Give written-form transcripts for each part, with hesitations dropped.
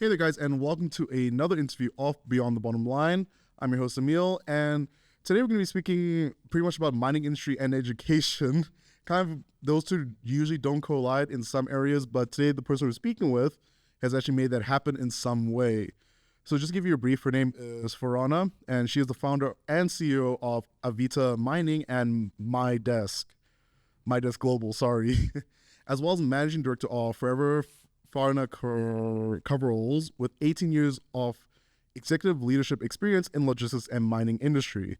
Hey there, guys, and welcome to another interview of Beyond the Bottom Line. I'm your host, Emil, and today we're going to be speaking pretty much about mining industry and education. Kind of those two usually don't collide in some areas, but today the person we're speaking with has actually made that happen in some way. So just to give you a brief, her name is Farana, and she is the founder and CEO of Avita Mining and MiDesk Global, as well as managing director of Forever Farana Coveralls with 18 years of executive leadership experience in logistics and mining industry.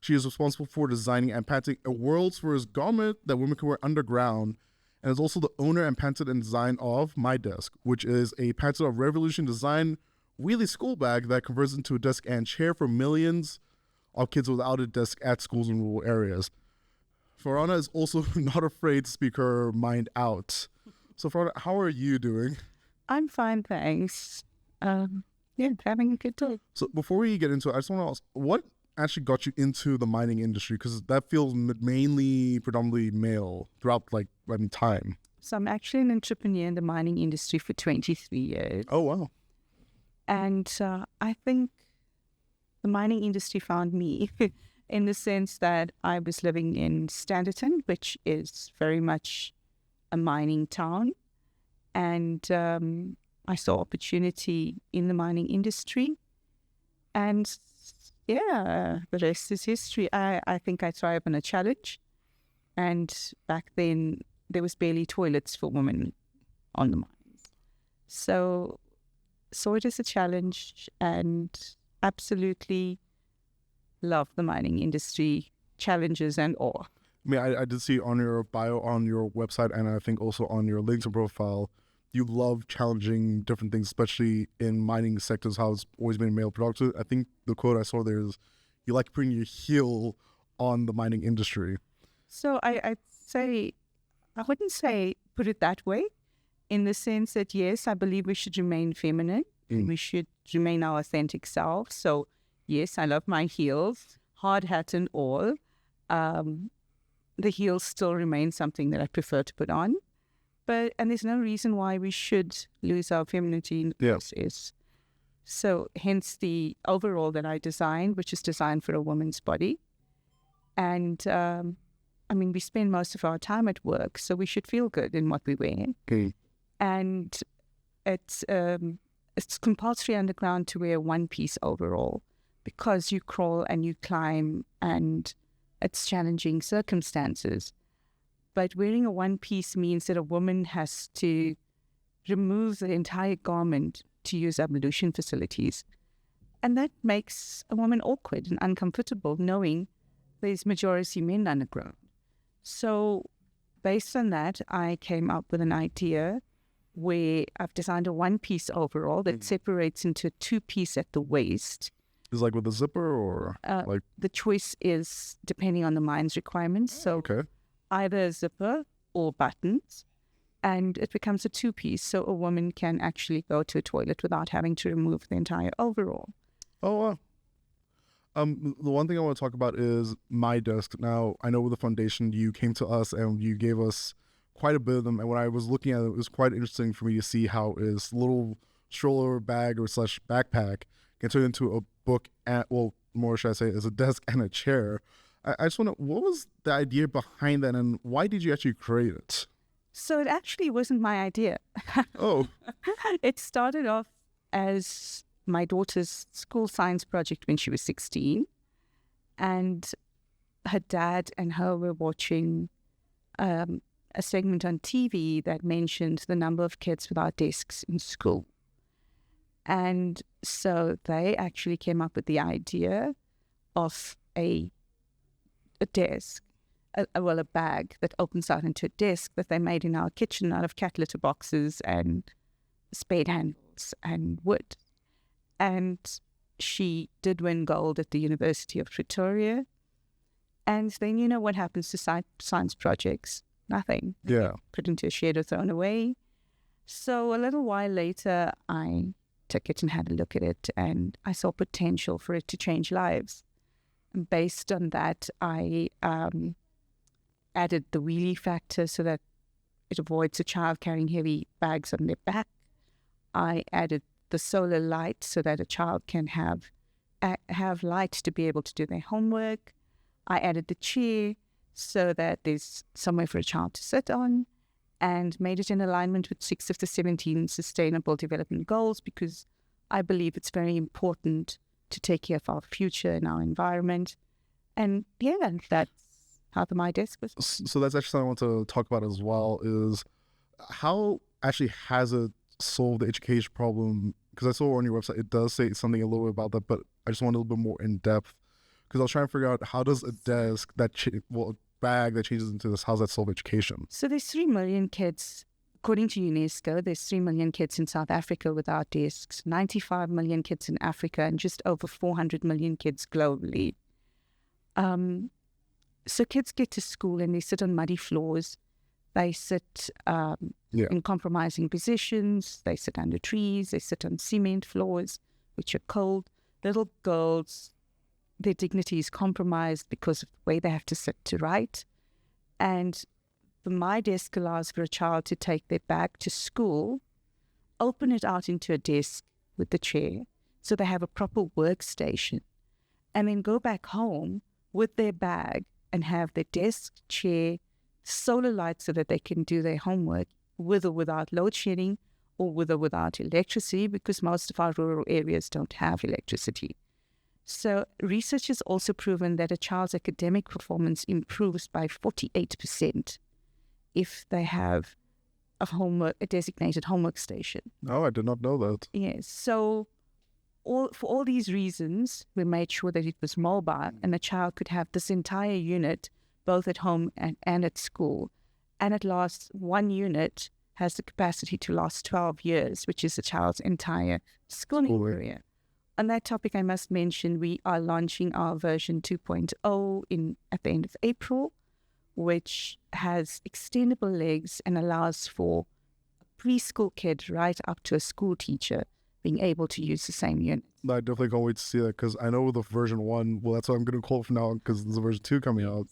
She is responsible for designing and patenting a world's first garment that women can wear underground, and is also the owner and patented and design of MiDesk, which is a patented of revolution design wheelie school bag that converts into a desk and chair for millions of kids without a desk at schools in rural areas. Farana is also not afraid to speak her mind out. So, Farana, how are you doing? I'm fine, thanks. Having a good day. So, before we get into it, I just want to ask, what actually got you into the mining industry? Because that feels predominantly male throughout, time. So I'm actually an entrepreneur in the mining industry for 23 years. Oh, wow. And I think the mining industry found me in the sense that I was living in Standerton, which is very much a mining town. And I saw opportunity in the mining industry. And the rest is history. I think I thrive on a challenge. And back then, there was barely toilets for women on the mines. So saw it as a challenge and absolutely love the mining industry, challenges and all. I mean, I did see on your bio on your website, and I think also on your LinkedIn profile, you love challenging different things, especially in mining sectors, how it's always been male productive. I think the quote I saw there is, you like putting your heel on the mining industry. So I'd say, I wouldn't say put it that way, in the sense that, yes, I believe we should remain feminine. We should remain our authentic selves. So, yes, I love my heels, hard hat and all. The heels still remain something that I prefer to put on. And there's no reason why we should lose our femininity in the process. So hence the overall that I designed, which is designed for a woman's body. And we spend most of our time at work, so we should feel good in what we wear. Okay. And it's compulsory underground to wear one-piece overall because you crawl and you climb and it's challenging circumstances. But wearing a one-piece means that a woman has to remove the entire garment to use ablution facilities. And that makes a woman awkward and uncomfortable, knowing there's majority men underground. So based on that, I came up with an idea where I've designed a one-piece overall that separates into a two-piece at the waist. Is like with a zipper or The choice is depending on the mine's requirements. So okay. Either a zipper or buttons, and it becomes a two-piece, so a woman can actually go to a toilet without having to remove the entire overall. Oh, wow. The one thing I want to talk about is MiDesk. Now, I know with the foundation, you came to us and you gave us quite a bit of them, and when I was looking at it, it was quite interesting for me to see how this little stroller bag or / backpack can turn into a book, more should I say, as a desk and a chair. I just want to, what was the idea behind that, and why did you actually create it? So it actually wasn't my idea. Oh. It started off as my daughter's school science project when she was 16. And her dad and her were watching a segment on TV that mentioned the number of kids without desks in school. And so they actually came up with the idea of a desk, a bag that opens out into a desk that they made in our kitchen out of cat litter boxes and spade handles and wood. And she did win gold at the University of Pretoria. And then what happens to science projects? Nothing. Yeah. Put into a shed or thrown away. So a little while later, I took it and had a look at it, and I saw potential for it to change lives. And based on that, I added the wheelie factor so that it avoids a child carrying heavy bags on their back. I added the solar light so that a child can have light to be able to do their homework. I added the chair so that there's somewhere for a child to sit on, and made it in alignment with 6 of the 17 Sustainable Development Goals, because I believe it's very important to take care of our future and our environment. And yeah, that's how the MiDesk was. So that's actually something I want to talk about as well, is how actually has it solved the education problem? Because I saw on your website, it does say something a little bit about that, but I just want a little bit more in depth, because I was trying to figure out, how does a desk a bag that changes into this, how does that solve education? So there's 3 million kids, according to UNESCO, there's 3 million kids in South Africa without desks, 95 million kids in Africa, and just over 400 million kids globally. So kids get to school and they sit on muddy floors. They sit in compromising positions. They sit under trees. They sit on cement floors, which are cold. Little girls, their dignity is compromised because of the way they have to sit to write. And the MiDesk allows for a child to take their bag to school, open it out into a desk with the chair, so they have a proper workstation, and then go back home with their bag and have their desk, chair, solar light so that they can do their homework with or without load shedding, or with or without electricity, because most of our rural areas don't have electricity. So research has also proven that a child's academic performance improves by 48% if they have a designated homework station. Oh, I did not know that. Yes. So for all these reasons, we made sure that it was mobile, and the child could have this entire unit both at home and at school. And it lasts, one unit has the capacity to last 12 years, which is the child's entire schooling career. On that topic, I must mention we are launching our version 2.0 at the end of April, which has extendable legs and allows for a preschool kid right up to a school teacher being able to use the same unit. I definitely can't wait to see that, because I know the version 1, well, that's what I'm going to call it from now on, because there's a version 2 coming out.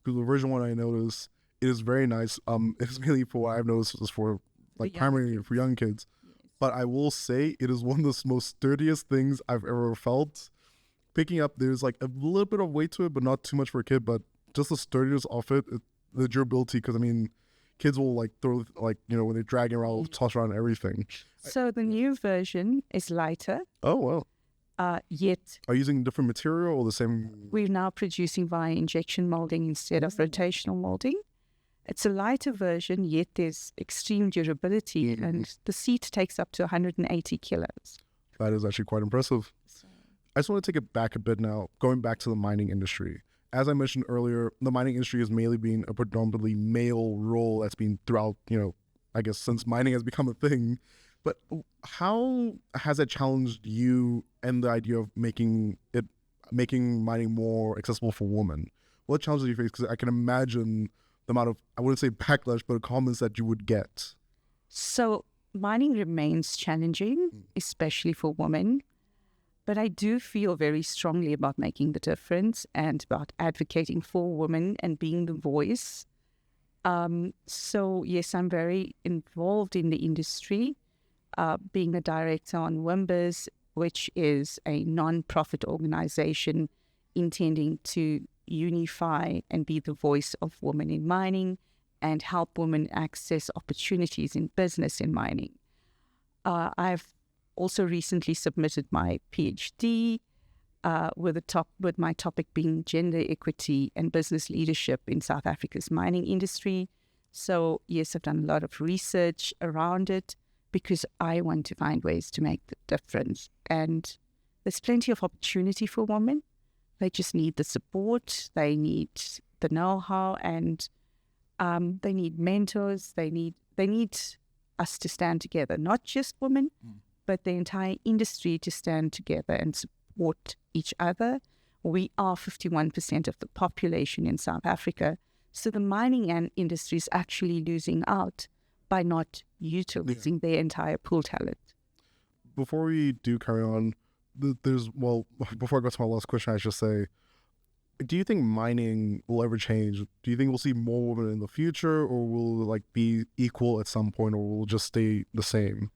Because the version 1, I noticed, it is very nice. It's mainly, for what I've noticed, is for primarily for young kids. But I will say, it is one of the most sturdiest things I've ever felt. Picking up, there's like a little bit of weight to it, but not too much for a kid. But just the sturdiness of it, the durability, because I mean, kids will throw, when they're dragging around, toss around everything. So the new version is lighter. Oh, wow. Yet are you using different material or the same? We're now producing via injection molding instead of rotational molding. It's a lighter version, yet there's extreme durability, and the seat takes up to 180 kilos. That is actually quite impressive. I just want to take it back a bit now, going back to the mining industry. As I mentioned earlier, the mining industry has mainly been a predominantly male role that's been throughout, I guess since mining has become a thing. But how has that challenged you and the idea of making mining more accessible for women? What challenges do you face? Because I can imagine the amount of, I wouldn't say backlash, but comments that you would get. So mining remains challenging, especially for women. But I do feel very strongly about making the difference and about advocating for women and being the voice. So yes, I'm very involved in the industry, being a director on WIMBIS, which is a non-profit organization intending to unify and be the voice of women in mining and help women access opportunities in business in mining. I've also recently submitted my PhD with my topic being gender equity and business leadership in South Africa's mining industry. So yes, I've done a lot of research around it because I want to find ways to make the difference. And there's plenty of opportunity for women. They just need the support, they need the know-how, and they need mentors. They need us to stand together, not just women, but the entire industry to stand together and support each other. We are 51% of the population in South Africa, so the mining industry is actually losing out by not utilizing their entire pool talent. Before we do carry on, before I go to my last question, I should say, do you think mining will ever change? Do you think we'll see more women in the future, or will it be equal at some point, or will it just stay the same?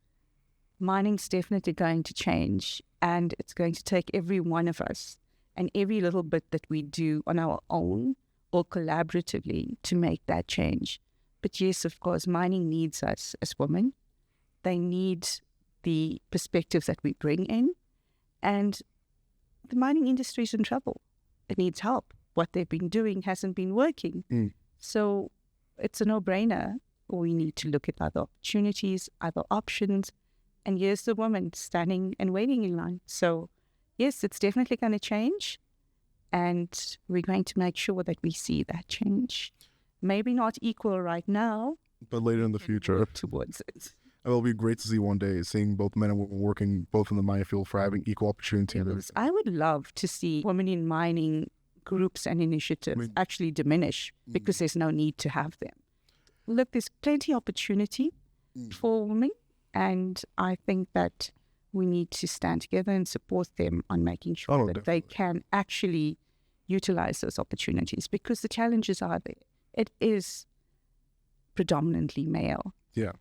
mining's definitely going to change, and it's going to take every one of us and every little bit that we do on our own or collaboratively to make that change. But yes, of course, mining needs us as women. They need the perspectives that we bring in, and the mining industry is in trouble. It needs help. What they've been doing hasn't been working. So it's a no-brainer. We need to look at other opportunities, other options, and here's the woman standing and waiting in line. So yes, it's definitely going to change, and we're going to make sure that we see that change. Maybe not equal right now, but later in the future. Towards it. It'll be great to see one day, seeing both men and women working both in the mining field for having equal opportunity. Yes, I would love to see women in mining groups and initiatives actually diminish because there's no need to have them. Look, there's plenty of opportunity for women, and I think that we need to stand together and support them on making sure that they can actually utilize those opportunities, because the challenges are there. It is predominantly male. Yeah.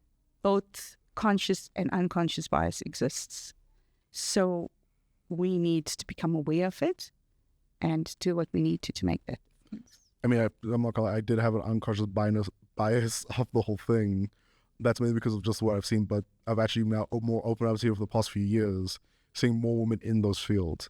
Both conscious and unconscious bias exists. So we need to become aware of it and do what we need to make that difference. I mean, I'm not gonna lie, I did have an unconscious bias of the whole thing. That's mainly because of just what I've seen, but I've actually now more open up to over the past few years, seeing more women in those fields.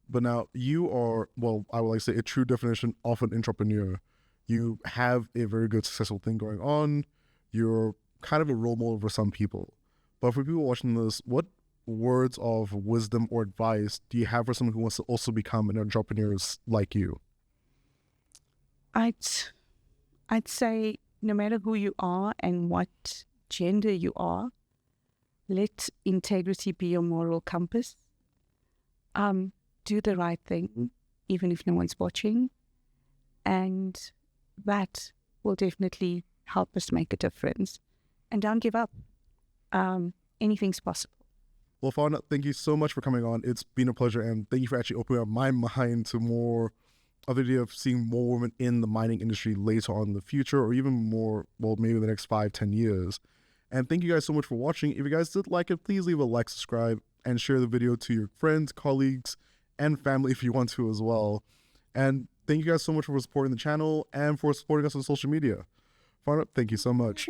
But now you are, well, I would like to say a true definition of an entrepreneur. You have a very good, successful thing going on. You're kind of a role model for some people. But for people watching this, what words of wisdom or advice do you have for someone who wants to also become an entrepreneur like you? I'd say no matter who you are and what gender you are, let integrity be your moral compass. Do the right thing, even if no one's watching. And that will definitely help us make a difference. And don't give up. Anything's possible. Well, Farana, thank you so much for coming on. It's been a pleasure, and thank you for actually opening up my mind to more of the idea of seeing more women in the mining industry later on in the future, or even more, well, maybe the next 5-10 years. And thank you guys so much for watching. If you guys did like it, please leave a like, subscribe, and share the video to your friends, colleagues, and family if you want to as well. And thank you guys so much for supporting the channel and for supporting us on social media. Farana, thank you so much.